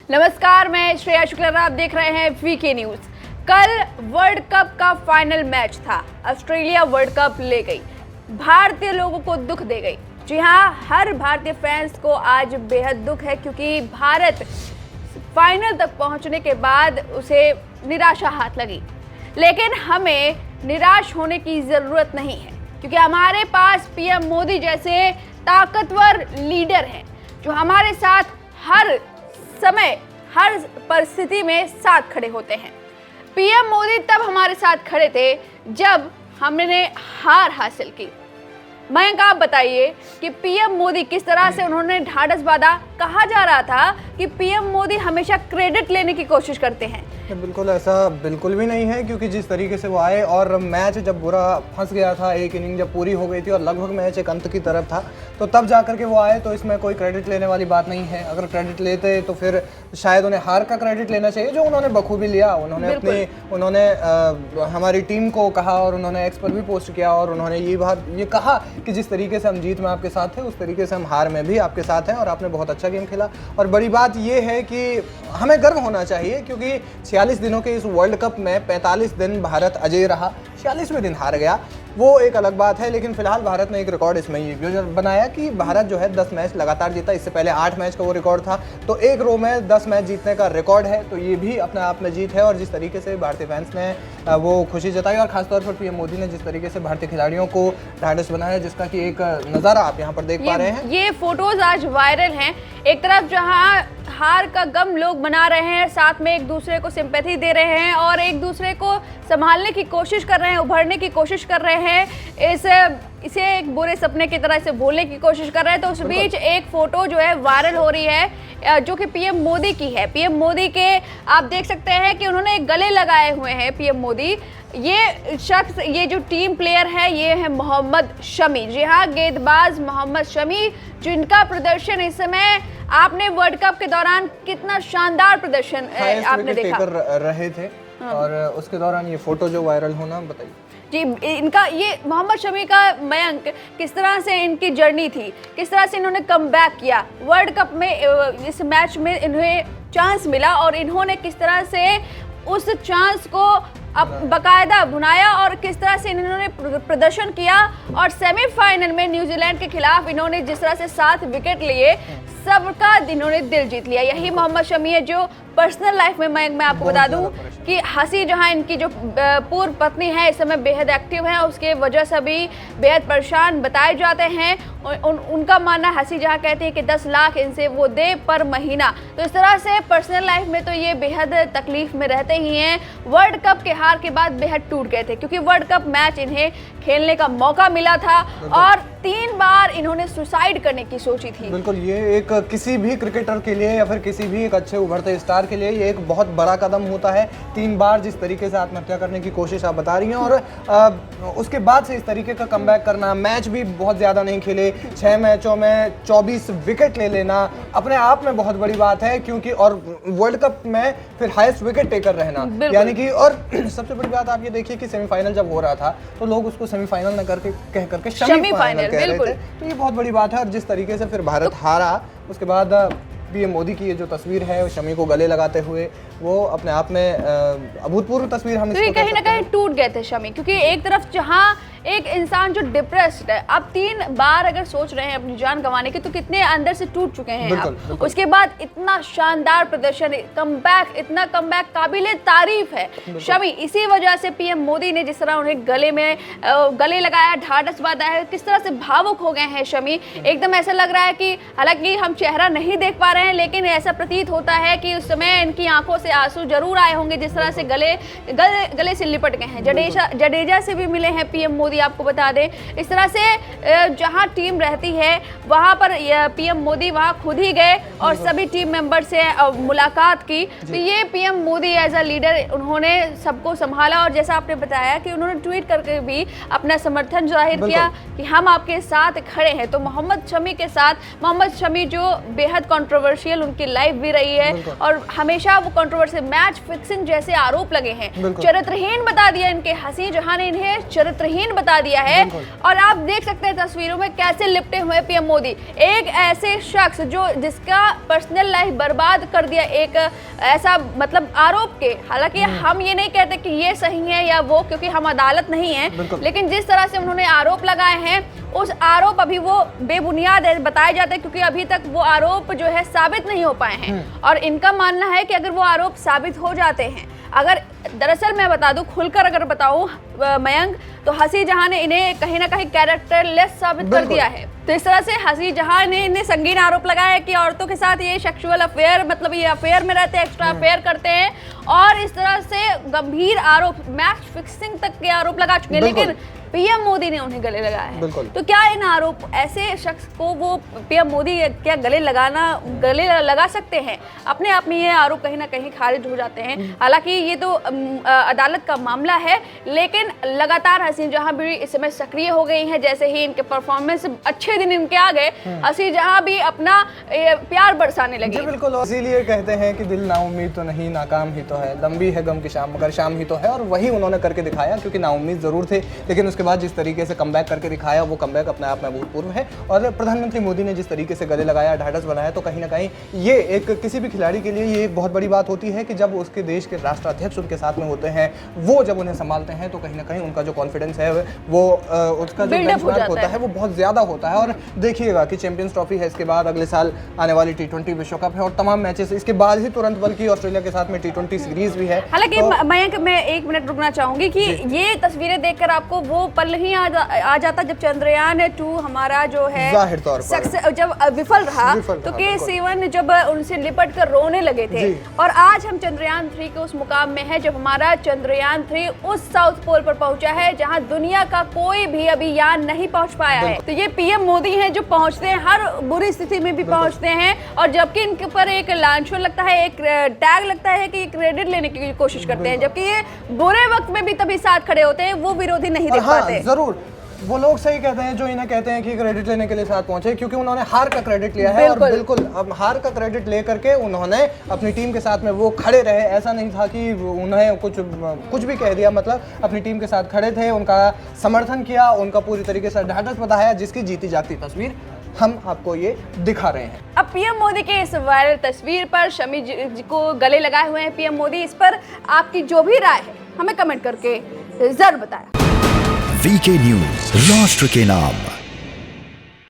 नमस्कार, मैं श्रेया शुक्ला, आप देख रहे हैं वीके न्यूज। कल वर्ल्ड कप का फाइनल मैच था। ऑस्ट्रेलिया वर्ल्ड कप ले गई, भारतीय लोगों को दुख दे गई। जी हाँ, हर भारतीय फैंस को आज बेहद दुख है क्योंकि भारत फाइनल तक पहुंचने के बाद उसे निराशा हाथ लगी। लेकिन हमें निराश होने की जरूरत नहीं है क्योंकि हमारे पास पीएम मोदी जैसे ताकतवर लीडर हैं जो हमारे साथ हर समय हर परिस्थिति में साथ खड़े होते हैं। पीएम मोदी तब हमारे साथ खड़े थे जब हमने हार हासिल की। मयंक, आप बताइए कि पीएम मोदी किस तरह से उन्होंने ढाढ़स बांधा। कहा जा रहा था कि पीएम मोदी हमेशा क्रेडिट लेने की कोशिश करते हैं। बिल्कुल ऐसा बिल्कुल भी नहीं है क्योंकि जिस तरीके से वो आए और मैच जब बुरा फंस गया था, एक इनिंग जब पूरी हो गई थी और लगभग मैच एक अंत की तरफ था, तो तब जाकर के वो आए, तो इसमें कोई क्रेडिट लेने वाली बात नहीं है। अगर क्रेडिट लेते तो फिर शायद उन्हें हार का क्रेडिट लेना चाहिए जो उन्होंने बखूबी लिया। उन्होंने हमारी टीम को कहा और उन्होंने एक्स पर भी पोस्ट किया और उन्होंने ये कहा कि जिस तरीके से हम जीत में आपके साथ थे उस तरीके से हम हार में भी आपके साथ हैं और आपने बहुत अच्छा गेम खेला। और बड़ी बात ये है कि हमें गर्व होना चाहिए क्योंकि 46 दिनों के इस वर्ल्ड कप में 45 दिन भारत अजेय रहा, 46वें दिन हार गया, वो एक अलग बात है। लेकिन फिलहाल भारत ने एक रिकॉर्ड इसमें ये बनाया कि भारत जो है 10 मैच लगातार जीता। इससे पहले 8 मैच का वो रिकॉर्ड था, तो एक रो में 10 मैच जीतने का रिकॉर्ड है, तो ये भी अपने आप में जीत है। और जिस तरीके से भारतीय फैंस ने वो खुशी जताई और खासतौर पर पीएम मोदी ने जिस तरीके से भारतीय खिलाड़ियों को ढाढ़स बनाया, जिसका कि एक नज़ारा आप यहाँ पर देख पा रहे हैं। ये फोटोज आज वायरल हैं। एक तरफ जहाँ हार का गम लोग मना रहे हैं, साथ में एक दूसरे को सिंपैथी दे रहे हैं और एक दूसरे को संभालने की कोशिश कर रहे हैं, उभरने की कोशिश कर रहे हैं, इसे एक बुरे सपने की तरह से बोलने की कोशिश कर रहे हैं। तो उस बीच एक फोटो जो है वायरल हो रही है जो कि पीएम मोदी की है। पीएम मोदी के आप देख सकते हैं कि उन्होंने गले लगाए हुए हैं पीएम मोदी। ये शख्स, ये जो टीम प्लेयर है, ये है मोहम्मद शमी। जी हाँ, गेंदबाज मोहम्मद शमी, जिनका प्रदर्शन इस समय आपने वर्ल्ड कप के दौरान कितना शानदार प्रदर्शन आपने देखा कर रहे थे। और उसके दौरान ये फोटो जो वायरल होना, बताइए जी। इनका ये मोहम्मद शमी का, मयंक, किस तरह से इनकी जर्नी थी, किस तरह से इन्होंने कमबैक किया वर्ल्ड कप में। इस मैच में इन्हें चांस मिला और इन्होंने किस तरह से उस चांस को अब बकायदा भुनाया और किस तरह से इन्होंने प्रदर्शन किया। और सेमीफाइनल में न्यूजीलैंड के खिलाफ इन्होंने जिस तरह से 7 विकेट लिए, सबका इन्होंने दिल जीत लिया। यही मोहम्मद शमी है जो पर्सनल लाइफ में मैं आपको बता दूं कि हंसी, जहां इनकी जो पूर्व पत्नी है, इस समय बेहद एक्टिव है, उसके वजह से भी बेहद परेशान बताए जाते हैं। उनका मानना, हंसी जहां कहते हैं कि 10 लाख इनसे वो दे पर महीना। तो इस तरह से पर्सनल लाइफ में तो ये बेहद तकलीफ में रहते ही हैं। वर्ल्ड कप के हार के बाद बेहद टूट गए थे क्योंकि वर्ल्ड कप मैच इन्हें खेलने का मौका मिला था और 3 बार इन्होंने सुसाइड करने की सोची थी। बिल्कुल, ये एक किसी भी क्रिकेटर के लिए या फिर किसी भी एक अच्छे उभरते स्टार के लिए ये एक बहुत बड़ा कदम होता है। 3 बार जिस तरीके से आत्महत्या करने की कोशिश आप बता रही हैं और उसके बाद से इस तरीके का कमबैक करना, मैच भी बहुत ज़्यादा नहीं खेले, 6 मैचों में 24 विकेट ले लेना अपने आप में बहुत बड़ी बात है क्योंकि और वर्ल्ड कप में फिर हाईएस्ट विकेट टेकर रहना, यानी कि। और सबसे बड़ी बात आप ये देखिए कि सेमीफाइनल जब हो रहा था तो लोग उसको सेमीफाइनल न करके कह करके सेमीफाइनल कह रहे थे, तो ये बहुत बड़ी बात है। और जिस तरीके से फिर भारत हारा, उसके बाद पीएम मोदी की ये जो तस्वीर है शमी को गले लगाते हुए, वो अपने आप में अभूतपूर्व तस्वीर हम इसको कहीं ना कहीं टूट गए थे शमी, क्योंकि एक तरफ जहां एक इंसान जो डिप्रेस्ड है, अब 3 बार अगर सोच रहे हैं अपनी जान गंवाने की, तो कितने अंदर से टूट चुके हैं आप। उसके बाद इतना शानदार प्रदर्शन, कमबैक, इतना कमबैक काबिले तारीफ है शमी। इसी वजह से पीएम मोदी ने जिस तरह उन्हें गले लगाया, ढाढ़स बांधा है, किस तरह से भावुक हो गए हैं शमी। एकदम ऐसा लग रहा है कि हालांकि हम चेहरा नहीं देख पा रहे हैं, लेकिन ऐसा प्रतीत होता है कि उस समय इनकी आंखों से आंसू जरूर आए होंगे, जिस तरह से गले से लिपट गए हैं। जडेजा से भी मिले हैं पीएम मोदी, आपको बता दें। इस तरह से जहां टीम रहती है वहां पर पीएम मोदी वहां खुद ही गए और सभी टीम मेंबर से मुलाकात की। तो ये PM Modi as a leader, उन्होंने सबको संभाला और जैसा आपने बताया कि उन्होंने ट्वीट करके भी अपना समर्थन जाहिर किया कि हम आपके साथ खड़े हैं। तो मोहम्मद शमी के साथ, मोहम्मद शमी जो बेहद कंट्रोवर्शियल उनकी लाइफ भी रही है और हमेशा वो कंट्रोवर्शियल, मैच फिक्सिंग जैसे आरोप लगे हैं, चरित्रहीन बता दिया इनके हंसी जहां ने इन्हें चरित्रहीन बता दिया है। और आप देख सकते हैं तस्वीरों में कैसे लिपटे हुए पीएम मोदी, एक ऐसे शख्स जो जिसका पर्सनल लाइफ बर्बाद कर दिया एक ऐसा मतलब आरोप के। हालांकि हम ये नहीं कहते कि ये सही है या वो, क्योंकि हम अदालत नहीं है, लेकिन जिस तरह से उन्होंने आरोप लगाए हैं उस आरोप अभी वो बेबुनियाद है बताए जाते हैं, क्योंकि अभी तक वो आरोप जो है साबित नहीं हो पाए हैं। और इनका मानना है कि अगर वो आरोप साबित हो जाते हैं, अगर दरअसल मैं बता दूं, खुलकर अगर बताऊं मयंक, तो हंसी जहां ने इन्हें कहीं ना कहीं कैरेक्टरलेस साबित कर दिया है। तो इस तरह से हंसी जहां ने इन्हें संगीन आरोप लगाया है कि औरतों के साथ ये सेक्सुअल अफेयर, मतलब ये अफेयर में रहते हैं, एक्स्ट्रा अफेयर करते हैं, और इस तरह से गंभीर आरोप, मैच फिक्सिंग तक के आरोप लगा चुके हैं, लेकिन पीएम मोदी ने उन्हें गले लगाया है। तो क्या इन आरोप ऐसे शख्स को वो पीएम मोदी क्या गले लगा सकते हैं? अपने आप में ये आरोप कहीं ना कहीं खारिज हो जाते हैं। हालांकि ये तो अदालत का मामला है, लेकिन लगातार हसीन जहां भी इस समय सक्रिय हो गई हैं। जैसे ही इनके परफॉर्मेंस अच्छे दिन इनके आ गए, हसीन जहां भी अपना प्यार बरसाने लगी। बिल्कुल, इसीलिए कहते हैं कि दिल नाउम्मीद तो नहीं, नाकाम ही तो है, लंबी है गम की शाम मगर शाम ही तो है। और वही उन्होंने करके दिखाया, क्योंकि नाउम्मीद जरूर थे, लेकिन उसके बाद जिस तरीके से कमबैक करके दिखाया, वो कमबैक अपने आप में अभूतपूर्व है। और प्रधानमंत्री मोदी ने जिस तरीके से गले लगाया, ढाढ़स बनाया, तो कहीं ना कहीं ये एक किसी भी खिलाड़ी के लिए ये एक बहुत बड़ी बात होती है कि जब उसके देश के राष्ट्राध्यक्ष उनके साथ में होते हैं, वो जब उन्हें संभालते हैं, तो कहीं ना कहीं उनका जो कॉन्फिडेंस है वो उसका जो बेंचमार्क होता है वो बहुत ज्यादा होता है। और देखिएगा कि चैंपियंस ट्रॉफी है, इसके बाद अगले साल आने वाली T20 विश्व कप है, और तमाम मैचेस इसके बाद ही तुरंत बल्कि ऑस्ट्रेलिया के साथ में T20 सीरीज भी है। हालांकि मयंक, मैं एक मिनट रुकना चाहूंगी कि ये तस्वीरें देखकर आपको वो पल नहीं आ जाता जब चंद्रयान 2 हमारा जो है जाहिर तौर पर जब विफल रहा, तो K7 जब उनसे लिपट कर रोने लगे थे, और आज हम चंद्रयान 3 के उस मुकाम में है जब हमारा चंद्रयान 3 उस साउथ पोल पर पहुंचा है जहां दुनिया का कोई भी अभी यान नहीं पहुंच पाया है। तो ये पीएम मोदी हैं जो पहुंचते हैं, हर बुरी स्थिति में भी पहुंचते हैं, और जबकि इनके ऊपर एक लांछन लगता है, एक टैग लगता है कि क्रेडिट लेने की कोशिश करते हैं, जबकि ये बुरे वक्त में भी तभी साथ खड़े होते हैं, वो विरोधी नहीं दिख पाते। जरूर वो लोग सही कहते हैं जो इन्हें कहते हैं कि क्रेडिट लेने के लिए साथ पहुंचे, क्योंकि उन्होंने हार का क्रेडिट लिया है। और बिल्कुल अब हार का क्रेडिट लेकर के उन्होंने अपनी टीम के साथ में वो खड़े रहे। ऐसा नहीं था कि उन्हें कुछ भी कह दिया, मतलब अपनी टीम के साथ खड़े थे, उनका समर्थन किया, उनका पूरी तरीके से ढाढ़स बताया, जिसकी जीती जागती तस्वीर हम आपको ये दिखा रहे हैं। अब पीएम मोदी के इस वायरल तस्वीर पर शमी जी को गले लगाए हुए हैं पीएम मोदी। इस पर आपकी जो भी राय है हमें कमेंट करके जरूर बताएं। वीके न्यूज, राष्ट्र के नाम।